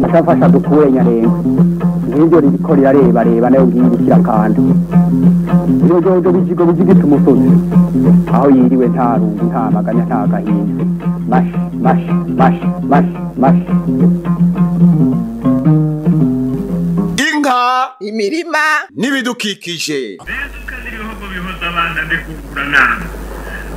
ashafasha dukure nyarenga n'ibyo iriko reba nayo ngiye kirakanda iyo jojo bijigita umusozi aho yiriwe nta rungu nta maganya nta gahinda mash Inka imirima n'ibidukikije Bezuka n'ibihugu bihoza abana mbikukura nama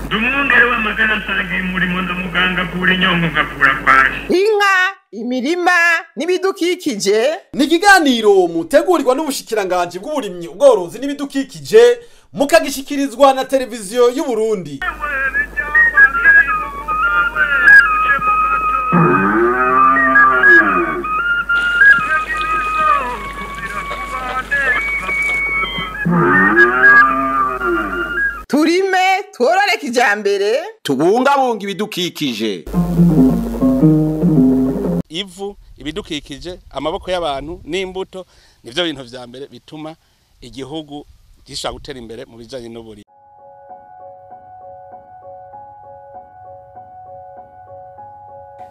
Dumungere w'amagana nsangiye umurimo ndamuganga kura inyongo ngakura kwaje inka imirima n'ibidukikije ni ikiganiro mutegurirwa n'ubushikiranganji bw'uburimyi ubworozi n'ibidukikije mukagishikirizwa na televiziyo y'u Burundi. turime tworore kijambere tubungabunga ibidukikije. Ivu ibidukikije amaboko y'abantu n'imbuto nivyo bintu vya mbere bituma igihugu gishobora gutera imbere mu bijanye n'uburimyi.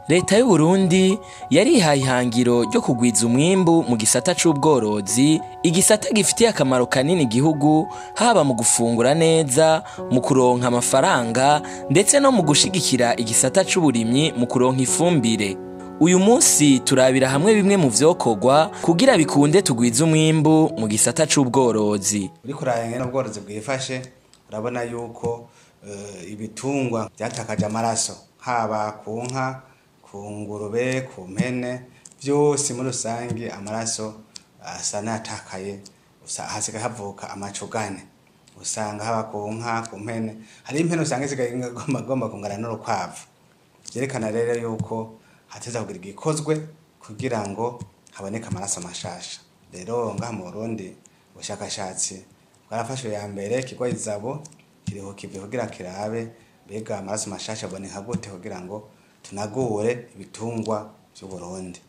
Leta y'u Burundi yarihaye ihangiro ryo kugwiza umwimbu mu gisata c'ubworozi, igisata gifitiye akamaro kanini igihugu haba mu gufungura neza, mu kuronka amafaranga ndetse no mu gushigikira igisata c'uburimyi mu kuronka ifumbire. Uyu munsi turabira hamwe bimwe mu vyokorwa kugira bikunde tugwiza umwimbu mu gisata c'ubworozi. Uriko urarengera ubworozi bwifashe urabona yuko ibitungwa byatakaje amaraso haba ku nka, ku ngurube, ku mpene, byose muri rusange amaraso asa n'atakaye, hasigaye havuka amacugane. Usanga haba ku nka, ku mpene, hari impene usanga zigomba kungana n'urukwavu. Byerekana rero yuko hateza kugira igikozwe kugira ngo haboneke amaraso mashasha. Rero ngaha mu Burundi ubushakashatsi bwarafashwe ya mbere ikigo izabo kiriho kivuye kugira kirabe bega amaraso mashasha aboneka gute kugira ngo tunagure ibitungwa by'u Burundi.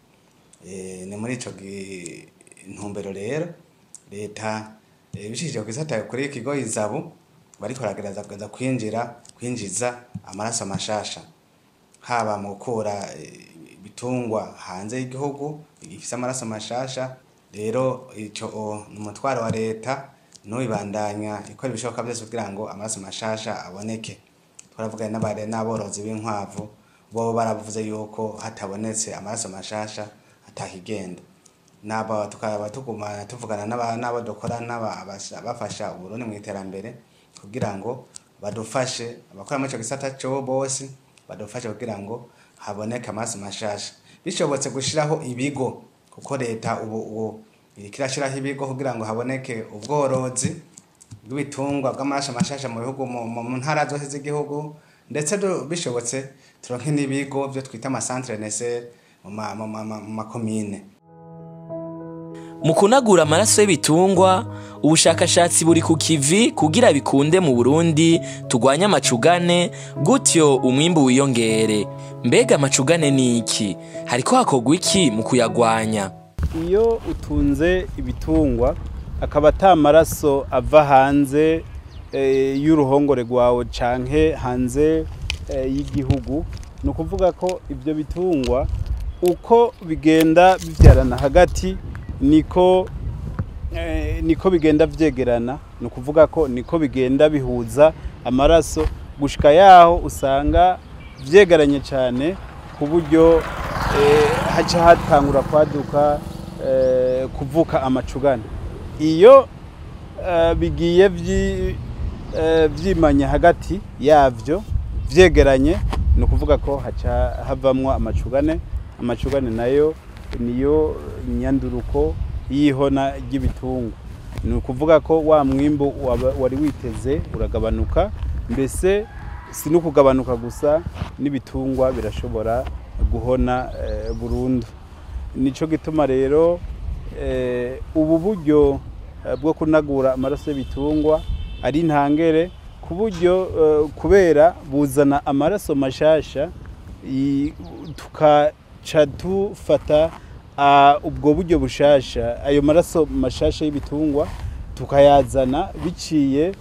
Ni muri ico intumbero rero Reta bishije kwisata kuri ikigo izabo bariko ragereza kwinjiza amaraso mashasha haba mu gukura ibitungwa hanze y'igihugu bifise amaraso mashasha. Rero ico n'umutwaro wa Reta no ibandanya ikora ibishoboka byose kugira ngo amaraso mashasha aboneke. Twaravuganye n'aborozi b'inkwavu bo baravuze yuko hatabonetse amaraso mashasha atakigenda. Naba tukaba tuvugana n'abo dukorana bafasha Uburundi mu iterambere kugira ngo badufashe abakora mu cyo gisata cyo bose badufashe kugira ngo haboneke amaraso mashasha. Bishobotse gushiraho ibigo kuko Leta ubu irikirashiraho ibigo kugira ngo haboneke ubworozi bw'ibitungwa bw'amaraso mashasha mu bihugu mu ntara zose z'igihugu, ndetse bishobotse turonke n'ibigo byo twita ama centre nese mu makomine. Mu kunagura amaraso y'ibitungwa, ubushakashatsi buri ku kivi kugira bikunde mu Burundi tugwanya amacugane gutyo umwimbu wiyongere. Mbega amacugane ni iki? Hariko hakorwa iki mu kuyagwanya? Iyo utunze ibitungwa akaba ata maraso ava hanze y'uruhongore rwawe canke hanze y'igihugu, no kuvuga ko ibyo bitungwa uko bigenda bivyarana hagati niko bigenda vyegerana, no kuvuga ko niko bigenda bihuza amaraso gushika yaho usanga vyegeranye cyane ku buryo haca hatangura kwaduka kuvuka amacugane. Iyo bigiye vyimanya hagati yavyo vyegeranye, no kuvuga ko haca havamwa amacugane. Amacugane nayo niyo nyanduruko y'ihona ry'ibitungwa. Ni kuvuga ko wa mwimbo wari witeze uragabanuka, mbese si no kugabanuka gusa n'ibitungwa birashobora guhona burundu. Nico gituma rero ubu buryo bwo kunagura amaraso y'ibitungwa ari ntangere ku buryo kubera buzana amaraso mashasha, tukaca tufata ubwo buryo bushasha, ayo maraso mashasha y'ibitungwa tukayazana biciye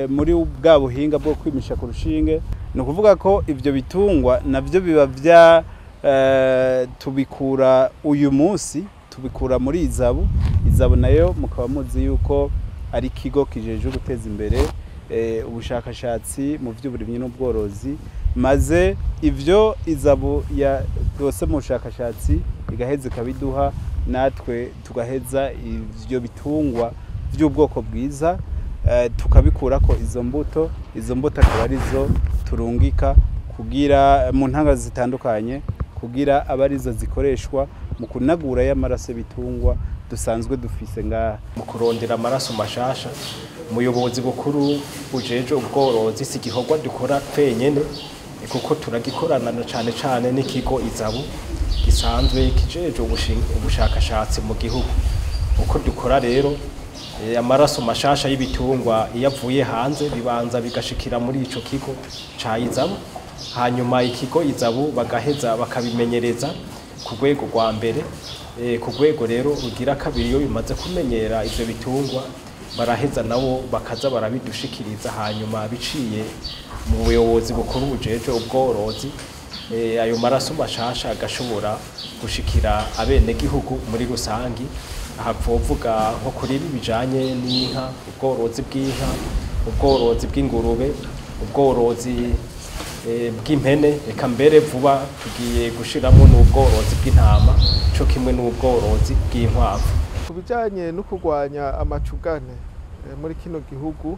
muri bwa buhinga bwo kwimisha ku rushinge. No kuvuga ko ivyo bitungwa navyo biba tubikura uyu munsi tubikura muri izabu nayo mukaba muzi yuko ari ikigo kijeje guteza imbere ubushakashatsi mu by'uburimyi n'ubworozi maze ivyo izabu ya byose mu bushakashatsi igaheza ikabiduha natwe tugaheza ivyo bitungwa by'ubwoko bwiza tukabikura ko izo mbuto akaba arizo turungika kugira mu ntanga zitandukanye kugira abarizo zikoreshwa mu kunagura y'amaraso bitungwa dusanzwe dufise ngaha mu kurondera amaraso mashasha umuyobozi bukuru bujeje ubworozi si gikorwa dukora twenyene kuko turagikorana cyane n'ikigo izabu gisanzwe kijeje ubushakashatsi mu gihugu uko dukora rero amaraso mashasha y'ibitungwa iyavuye hanze bibanza bigashikira muri ico kigo ca izabu hanyuma ikigo izabu bagaheza bakabimenyereza ku rwego rwa mbere ku rwego rero rugira kabiri iyo bimaze kumenyera ivyo bitungwa baraheza nabo bakaza barabidushikiriza hanyuma biciye mu buyobozi bukuru bujeje ubworozi ayo maraso mashasha agashobora gushikira abene gihugu muri rusangi aha twovuga nko kuri ibi bijanye n'inka ubworozi bw'inka ubworozi bw'ingurube ubworozi bw'impene eka mbere vuba tugiye gushiramo n'ubworozi bw'intama cyo kimwe n'ubworozi bw'inkwavu ku bijanye no kurwanya amacugane muri kino gihugu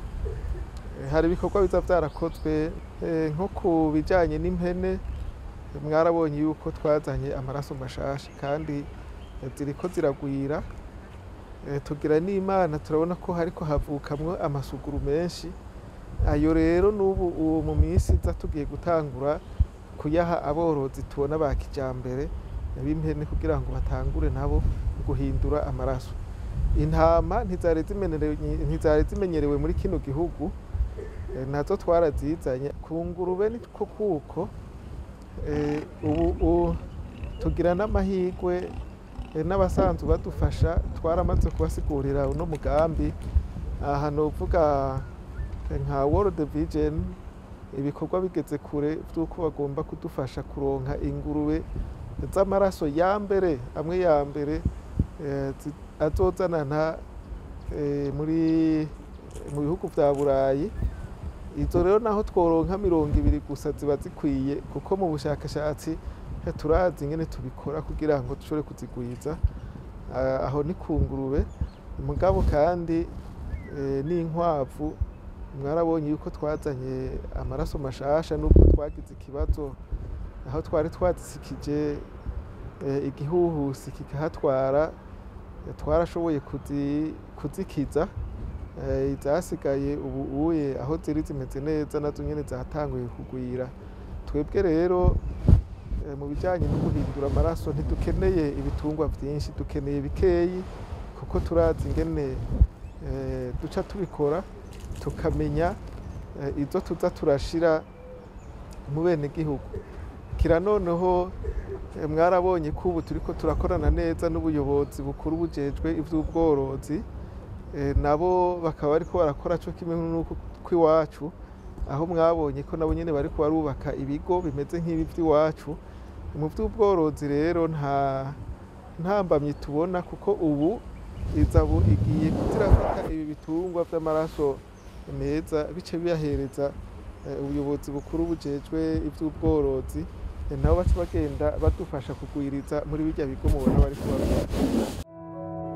hari ibikorwa biza byarakozwe nko ku bijanye n'impene mwarabonye yuko twazanye amaraso mashasha kandi ziriko ziragwira tugira n'Imana turabona ko hariko havukamwe amasuguru menshi ayo rero n'ubu mu minsi iza tugiye gutangura kuyaha aborozi tubona ba kijambere b'impene kugira ngo batangure nabo guhindura amaraso intama ntizari zimenyerewe muri kino gihugu nazo twarazizanye ku ngurube niko kuko ubu tugira n'amahirwe n'abasanzwe badufasha twaramaze kubasigurira uno mugambi aha novuga nka World Vision ibikorwa bigeze kure by'uko bagomba kudufasha kuronka ingurube z'amaraso ya mbere amwe ya mbere azozanana mu bihugu vya Burayi izo rero naho tworonka 200 gusa ziba zikwiye kuko mu bushakashatsi turazi ingene tubikora kugira ngo dushobore kuzigwiza aho ni ku ngurube mugabo kandi n'inkwavu mwarabonye yuko twazanye amaraso mashasha nubwo twagize ikibazo aho twari twazisikije igihuhusi kikahatwara twarashoboye kuzikiza izasigaye ubu uye aho ziri zimeze neza nazo nyene zatanguye kugwira twebwe rero mu bijanye no guhindura amaraso ntidukeneye ibitungwa byinshi dukeneye bikeyi kuko turazi ingene duca tubikora tukamenya izo tuza turashira mu bene gihugu kira noneho mwarabonye ko ubu turiko turakorana neza n'ubuyobozi bukuru bujejwe ivy'ubworozi nabo bakaba bariko barakora cyo kimwe n'uko kwiwacu aho mwabonye ko nabo nyene bariko barubaka ibigo bimeze nk'ibi by'iwacu mu by'ubworozi rero nta mbamyi tubona kuko ubu izabu igiye kutirafata ibi bitungwa by'amaraso meza bice biyahereza ubuyobozi bukuru bujejwe iby'ubworozi nabo baca bagenda badufasha kugwiriza muri bijya bigo mubona bari kubabwira.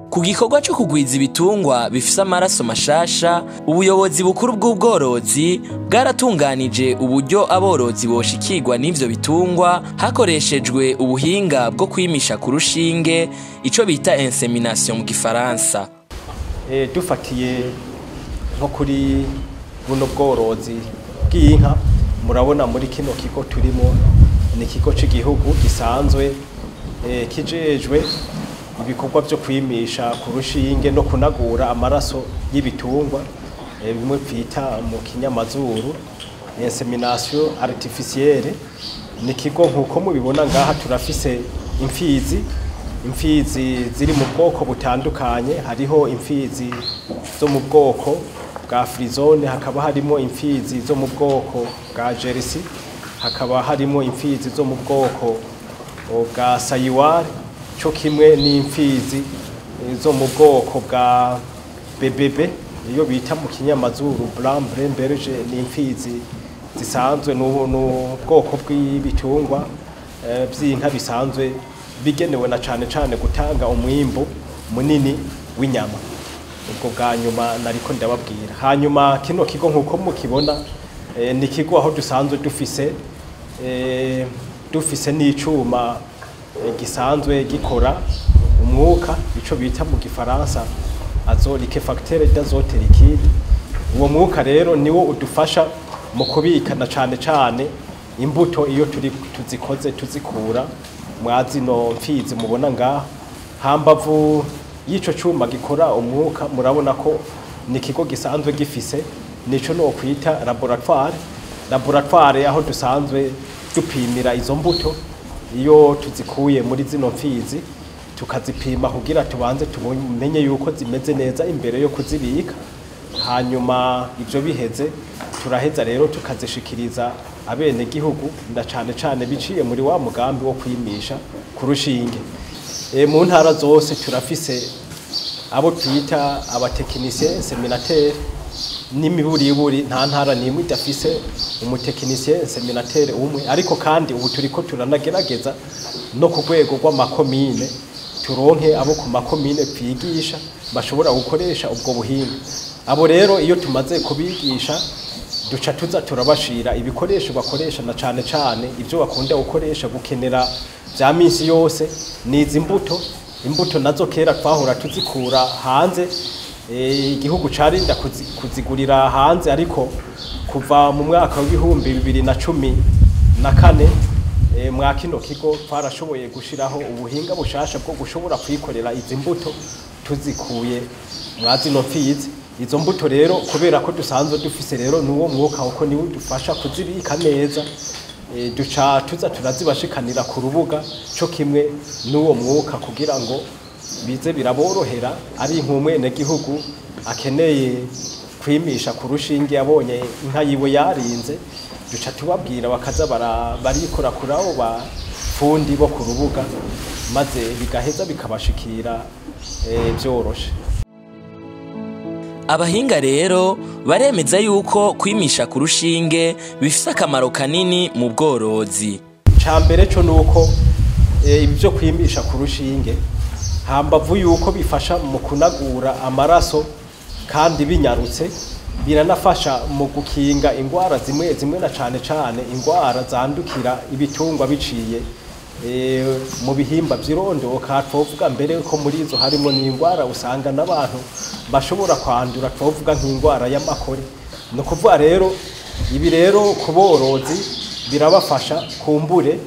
Ku gikorwa cyo kugwiza ibitungwa bifise amaraso mashasha ubuyobozi bukuru bw'ubworozi bwaratunganije uburyo aborozi boshikirwa n'ivyo bitungwa hakoreshejwe ubuhinga bwo kwimisha ku rushinge ico bita insemination mu gifaransa. Dufatiye nko kuri buno bworozi bw'inka murabona muri kino kigo turimo ni ikigo cy'igihugu gisanzwe kijejwe ibikorwa byo kwimisha ku rushinge no kunagura amaraso y'ibitungwa bimwe twita mu kinyamazuru insemination artificielle ni ikigo nkuko mubibona ngaha turafise imfizi ziri mu bwoko butandukanye hariho imfizi zo mu bwoko bwa frizone hakaba harimo imfizi zo mu bwoko bwa jersey hakaba harimo imfizi zo mu bwoko bwa sayiwari cyo kimwe n'imfizi zo mu bwoko bwa bebebe iyo bita mu kinyamazuru blanc berge n'imfizi zisanzwe n'ubwoko bw'ibitungwa by'inka bisanzwe bigenewe na cane gutanga umwimbo munini w'inyama. Ubwo bwa nyuma nariko ndababwira. Hanyuma kino kigo nkuko mukibona ni kigo aho dusanzwe dufise n'icuma gisanzwe gikora umwuka ico bita mu gifaransa azolike facteur d'azote liquide. Uwo mwuka rero niwo udufasha mu kubika na cane imbuto iyo tuzikoze tuzikura mwazino mfizi mubona ngaha. Hambavu y'ico cuma gikora umwuka murabona ko ni kigo gisanzwe gifise nico no kwita laboratoire aho dusanzwe dupimira izo mbuto iyo tuzikuye muri zino mfizi tukazipima kugira tubanze tumenye yuko zimeze neza imbere yo kuzibika. Hanyuma ivyo biheze turaheza rero tukazishikiriza abene gihugu nda cane biciye muri wa mugambi wo kwimisha ku rushinge. Mu ntara zose turafise abo twita abatekinicien seminateur n'imiburiburi nta ntara nimwe idafise umutekinicien seminateur umwe, ariko kandi ubu turiko turanagerageza no ku rwego rw'amakomine turonke abo ku makomine twigisha bashobora gukoresha ubwo buhinga. Abo rero iyo tumaze kubigisha duca tuza turabashira ibikoresho bakoresha na cane ivyo bakunda gukoresha gukenera vya minsi yose nizi imbuto nazo kera twahora tuzikura hanze igihugu carinda kuzigurira hanze, ariko kuva mu mwaka w'ibihumbi 2014 mwa kino kigo twarashoboye gushiraho ubuhinga bushasha bwo gushobora kwikorera izi mbuto tuzikuye mwazino mfizi. Izo mbuto rero kubera ko dusanzwe dufise rero nuwo mwuka uko niwo dufasha kuzibika neza duca tuza turazibashikanira ku rubuga cyo kimwe n'uwo mwuka kugira ngo bize biraborohera ari nk'umwene gihugu akeneye kwimisha ku rushinge yabonye inka yiwe yarinze duca tubabwira bakaza barikora kuri abo bafundi bo ku rubuga maze bigaheza bikabashikira byoroshe. Abahinga rero baremeza yuko kwimisha ku rushinge bifise akamaro kanini mu bworozi. Cambere cyo nuko ibyo kwimisha ku rushinge hambavu yuko bifasha mu kunagura amaraso kandi binyarutse biranafasha mu gukinga ingwara zimwe na cane ingwara zandukira ibitungwa biciye mu bihimba by'irondoka. Twovuga mbere ko muri izo harimo n'ingwara usanga n'abantu bashobora kwandura, twovuga nk'ingwara y'amakore. No kuvuga rero ibi rero kuborozi birabafasha kumbure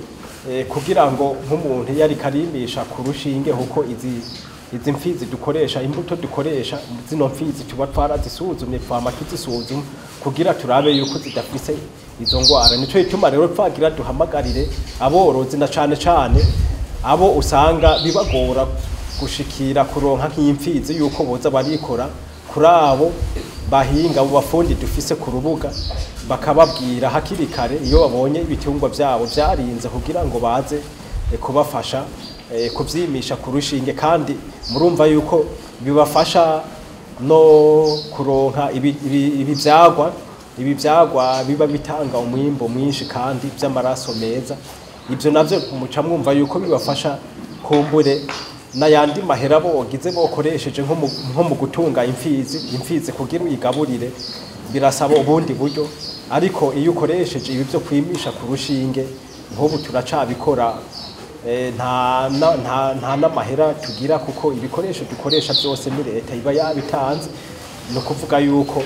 kugira ngo nk'umuntu yari karimisha ku rushinge kuko izi mfizi dukoresha imbuto dukoresha zino mfizi tuba twarazisuzumye twama tuzisuzuma kugira turabe yuko zidafise izo ngwara. Nico ituma rero twagira duhamagarire aborozi na cane abo usanga bibagora gushikira kuronka nk'imfizi yuko boza barikora kuri abo bahinga abo bafundi dufise ku rubuga bakababwira hakiri kare iyo babonye ibitungwa byabo byarinze kugira ngo baze kubafasha kuvyimisha ku rushinge. Kandi murumva yuko bibafasha no kuronka ibi vyagwa biba bitanga umwimbo mwinshi kandi by'amaraso meza. Ibyo navyo muca mwumva yuko bibafasha kumbure n'ayandi mahera bogize bokoresheje nko mu gutunga imfizi kugira uyigaburire birasaba ubundi buryo, ariko iyo ukoresheje ibi byo kwimisha ku rushinge nk'ubu turacabikora nta n'amahera tugira kuko ibikoresho dukoresha byose ni Leta iba yabitanze. No kuvuga yuko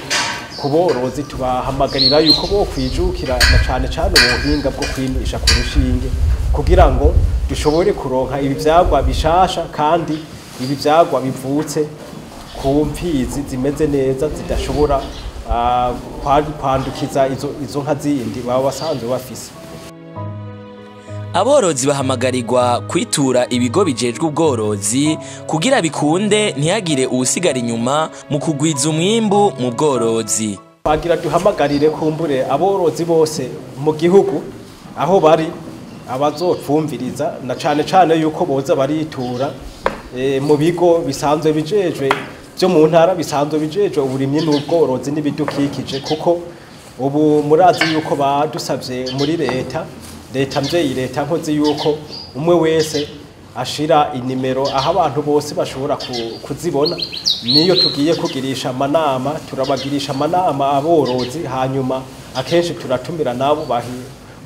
kuborozi tubahamagarira yuko bo kwijukira na cane ubuhinga bwo kwimisha ku rushinge kugira ngo dushobore kuronka ibi vyagwa bishasha kandi ibi vyagwa bivutse ku mfizi zimeze neza zidashobora kwandukiza izo nka zindi baba basanzwe bafise. Aborozi bahamagarirwa kwitura ibigo bijejwe ubworozi kugira bikunde ntihagire uwusigara inyuma mu kugwiza umwimbu mu bworozi. Bagira duhamagarire kumbure aborozi bose mu gihugu aho bari abazopfumviriza na cane yuko boza baritura mu bigo bisanzwe bijejwe byo mu ntara bisanzwe bijejwe uburimyi n'ubworozi n'ibidukikije kuko ubu murazi yuko badusavye muri leta mvyeyi leta nkozi yuko umwe wese ashira inimero aho abantu bose bashobora kuzibona niyo tugiye kugirisha amanama turabagirisha amanama aborozi hanyuma akenshi turatumira nabo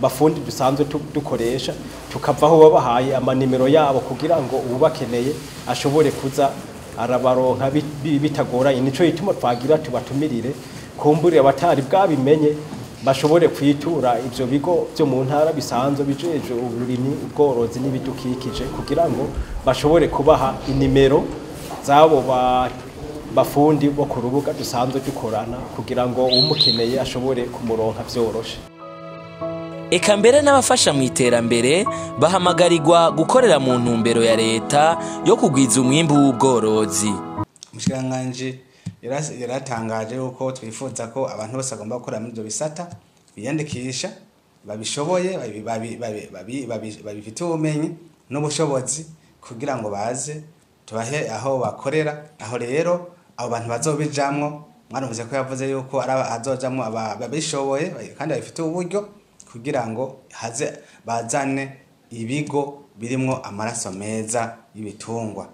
bafundi dusanzwe dukoresha tukavaho babahaye amanimero yabo kugira ngo ubakeneye ashobore kuza arabaronka bitagoranye nico yituma twagira tubatumirire kumburira abatari bwabimenye bashobore kwitura ivyo bigo byo mu ntara bisanzwe bijeje uburimyi ubworozi n'ibidukikije kugira ngo bashobore kubaha inimero zabo bafundi bo ku rubuga dusanzwe dukorana kugira ngo umukeneye ashobore kumuronka vyoroshe. Eka mbere n'abafasha mu iterambere bahamagarirwa gukorera mu ntumbero ya leta yo kugwiza umwimbu w'ubworozi. Umushikiranganji yaratangaje yuko twifuza ko abantu bose bagomba gukora muri ibyo bisata biyandikisha babishoboye babifite ubumenyi n'ubushobozi kugira ngo baze tubahe aho bakorera aho rero abo bantu bazobijamwo mwaravuze ko yavuze yuko azojamwo babishoboye kandi babifite uburyo kugira ngo haze bazane ibigo birimwo amaraso meza y'ibitungwa.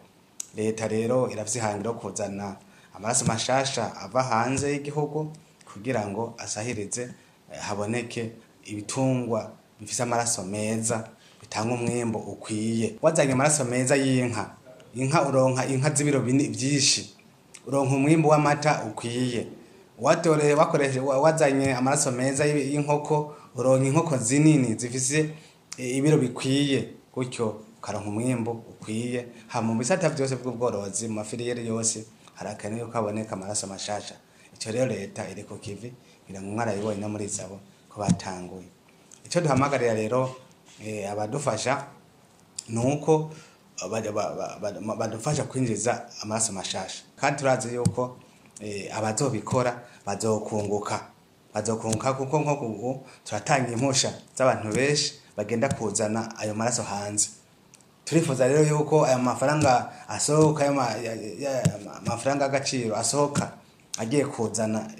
Leta rero iravyihangira kuzana amaraso mashasha ava hanze y'igihugu kugira ngo asahirize haboneke ibitungwa bifise amaraso meza bitanga umwimbo ukwiye. Wazanye amaraso meza y'inka uronka inka z'ibiro byinshi uronka umwimbo w'amata ukwiye. Wakoresheje wazanye amaraso meza y'inkoko uronka inkoko zinini zifise ibiro bikwiye gutyo ukaronka umwimbo ukwiye. Mu bisata byose bw'ubworozi mu mafiliyeri yose harakane yuko haboneka amaraso mashasha. Icyo rero leta iriko kivi kugira ngo mwarayibonye no muri zabo ko batanguye. Icyo duhamagarira rero abadufasha nuko badufasha kwinjiza amaraso mashasha kandi turazi yuko abazobikora bazokunguka kuko nko turatanga impusha z'abantu benshi bagenda kuzana ayo maraso hanze. Turifuza rero yuko aya mafaranga asohoka amafaranga agaciro asohoka agiye kuzana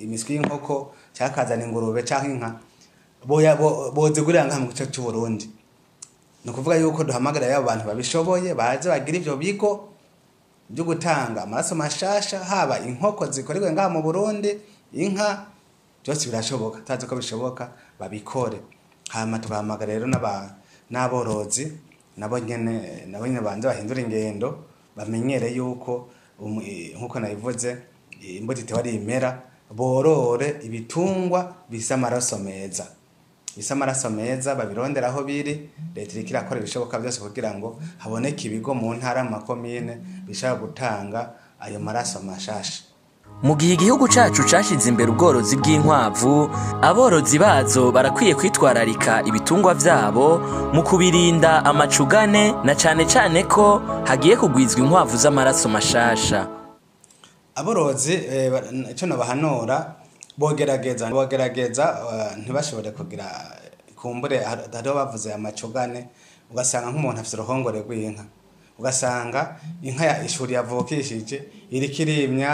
imiswi y'inkoko cyakazana ingurube canke inka bozigurira nka mu gice cy'u Burundi. No kuvuga yuko duhamagara y'abo bantu babishoboye baje bagira ivyo bigo byo gutanga amaraso mashasha haba inkoko zikorerwe ngaha mu Burundi inka byose birashoboka tazi ko bishoboka babikore. Hama tubahamagara rero n'aborozi nabo nyene banze bahindura ingendo bamenyere yuko nkuko nabivuze imbuto wari imera borore ibitungwa bisa amaraso meza babirondera aho biri. Leta iriko irakora ibishoboka byose kugira ngo haboneke ibigo mu ntara makomine bishaka gutanga ayo maraso mashasha. Mu gihe igihugu cacu cashize imbere ubworozi bw'inkwavu, aborozi bazo barakwiye kwitwararika ibitungwa vyabo mu kubirinda amacugane na cane ko hagiye kugwizwa inkwavu z'amaraso mashasha. Aborozi ico nabahanura bogerageza ntibashobore kugira kumbure hariho bavuze amacugane ugasanga nk'umuntu afite uruhongore rw'inka ugasanga inka ya ishuri yavukishije iriko irimya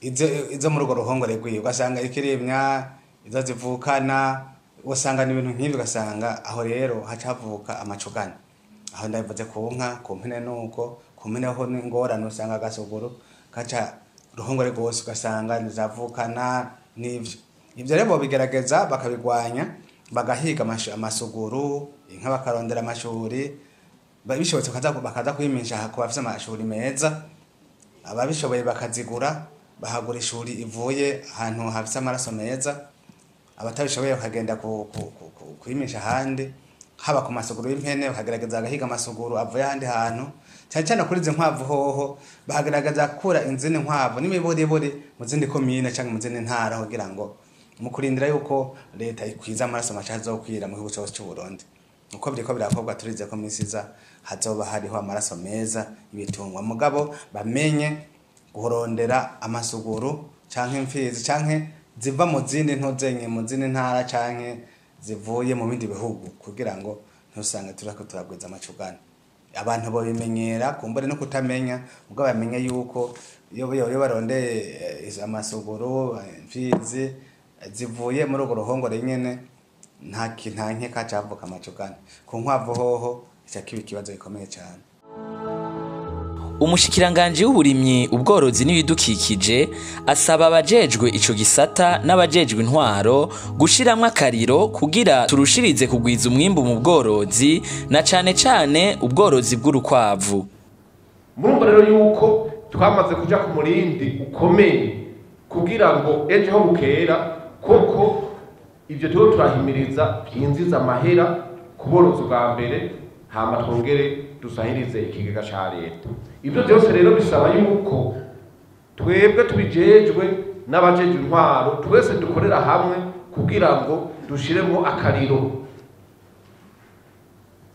izo muri urwo ruhongore rw'iyo ugasanga ikirimya izo zivukana ugasanga n'ibintu nk'ibyo ugasanga aho rero haca havuka amacugane. Aho ndabivuze ku nka ku mpene nuko ku mpene ho n'ingorane usanga agasuguru kaca ruhongore rwose ugasanga nizavukana n'ivyo. Ivyo rero bigerageza bakabigwanya bagahiga amasuguru inka bakarondera amashuri babishobotse bakaza kwimisha ku bafite amashuri meza ababishoboye bakazigura bahagura ishuri ivuye ahantu hafite amaraso meza abatabishoboye bakagenda kwimisha ahandi haba ku masuguru y'impene bakagerageza bagahiga amasuguru avuye ahandi hantu cyane kuri izi nkwavu hoho bagaragaza gukura inzindi nkwavu n'imiburiburi mu zindi komine cyangwa mu zindi ntara kugira ngo mu kurindira yuko leta ikwiza amaraso mashasha azokwira mu gihugu cyose cy'u Burundi. Uko biriko birakorwa turize ko misiza hazoba hariho amaraso meza ibitungwa mugabo bamenye guhorondera amasuguru canke imfizi canke ziva mu zindi ntozenye mu zindi ntara canke zivuye mu bindi bihugu kugira ngo ntusange turako turagwiza amacugane. Abantu bo bimenyera kumbure no kutamenya ubwo bamenye yuko iyo barondeye amasuguru imfizi zivuye muri urwo ruhongore nyene nta nkeka cavuka amacugane. Ku nkwavu hoho icakiba ikibazo gikomeye cyane. Umushikiranganje w'uburimyi ubworozi n'ibidukikije asaba abajejwe ico gisata n'abajejwe intwaro gushiramwe akariro kugira turushirize kugwiza umwimbu mu bworozi na cane ubworozi bw'urukwavu. Murumva rero yuko twamaze kuja ku murindi ukomeye kugira ngo ejo ho bukera koko ivyo tuho turahimiriza byinjiza amahera ku borozi bwa mbere hama twongere dusahirize ikigega ca leta. Ibyo byose rero bisaba yuko twebwe tubijejwe n'abajejwe intwaro twese dukorera hamwe kugira ngo dushiremo akariro.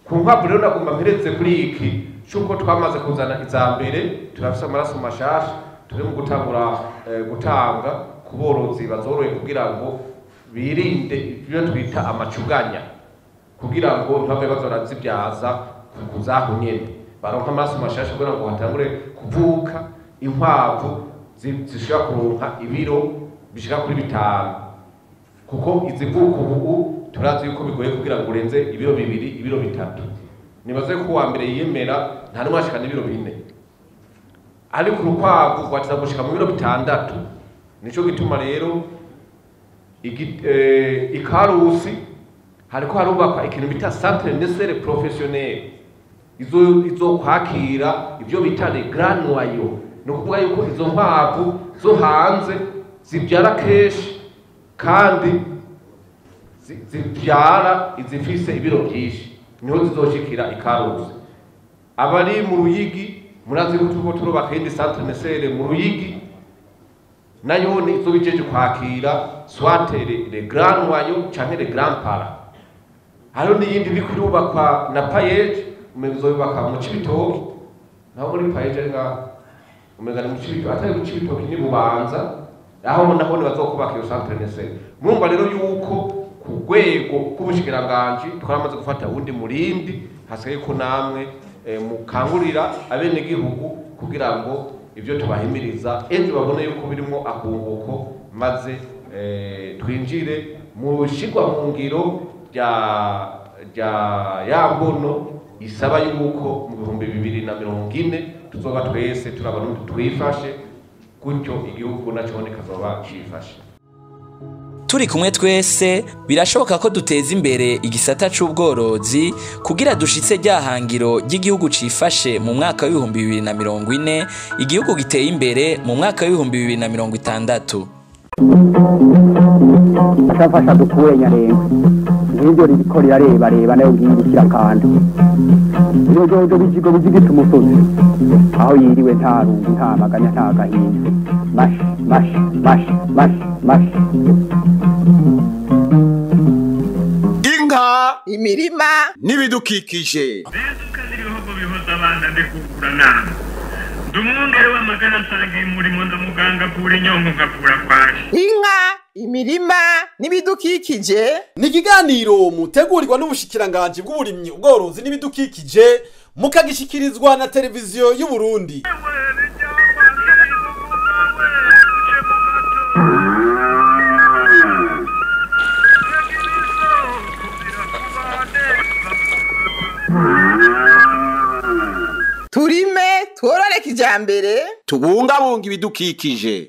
Ku nkwavu rero nagomba mpereze kuri iki cyuko twamaze kuzana izambere turafise amaraso mashasha turi mu gutanga ku borozi bazoroye kugira ngo birinde ibyo twita amacuganya kugira ngo ntibave bazorazibyaza kuzaho nyene baronka amaraso mashasha kugira ngo hatangure kuvuka inkwavu zishobora kuronka ibiro bishika kuri 5 kuko izivuka ubu turazi yuko bigoye kugira ngo urenze ibiro 2 ibiro 3. Nibaze ko wa mbere yemera nta n'umwashikana ibiro 4 ari ku rukwavu gwatiza gushika mu biro 6. Nico gituma rero ikarusi hariko harubakwa ikintu bita centre nécessaire professionnel izo kwakira ibyo bita les grands noyaux. No kuvuga yuko izo nkwavu zo hanze zibyara keshi kandi zibyara izifise ibiro byinshi niho zizoshikira ikarusi. Abari mu Ruyigi murazi ko tuko turubaka indi centre nécessaire mu Ruyigi nayo ni izo bijeje kwakira soit les grands noyaux canke les grands para. Hariho n'iyindi iri kurubakwa na payeje umezobaka mu Cibitoki naho muri payeje nga umegana mu Cibitoki atari mu Cibitoki ni Bubanza aho naho bazokubaka iyo centre nécessaire. Murumva rero yuko ku rwego k'ubushikiranganje twaramaze gufata undi murindi hasigaye ko namwe mukangurira abene gihugu kugira ngo ibyo tubahimiriza ejo babone yuko birimo akunguko maze twinjire mu shigwa mu ngiro ya mbono isaba yuko mu 2040 tuzoba twese turabarundi twifashe gutyo igihugu nacone kazoba cifashe. Turi kumwe twese birashoboka ko duteza imbere igisata c'ubworozi kugira dushitse ryahangiro ry'igihugu cifashe mu mwaka wa 2040 igihugu giteye imbere mu mwaka wa 2060. Mashasha dukuye nyarenga ngiryo iriko reba nayo ngirikira kandi iyo jojo bijigo bijigita umusozi aho yiriwe nta rungu nta maganya nta gahinda mash Inka imirima n'ibidukikije. Bezuka n'ibihogo bihoza abana mbikugura nama ndumwongere w'amagana nsangiye umurimo ndamuganga kura inyongo ngakura kwaje. Inka imirima n'ibidukikije ni ikiganiro mutegurirwa n'ubushikiranganje bw'uburimyi ubworozi n'ibidukikije mukagishikirizwa na televiziyo y'u Burundi. turime tworore kijambere Tubungabunga ibidukikije.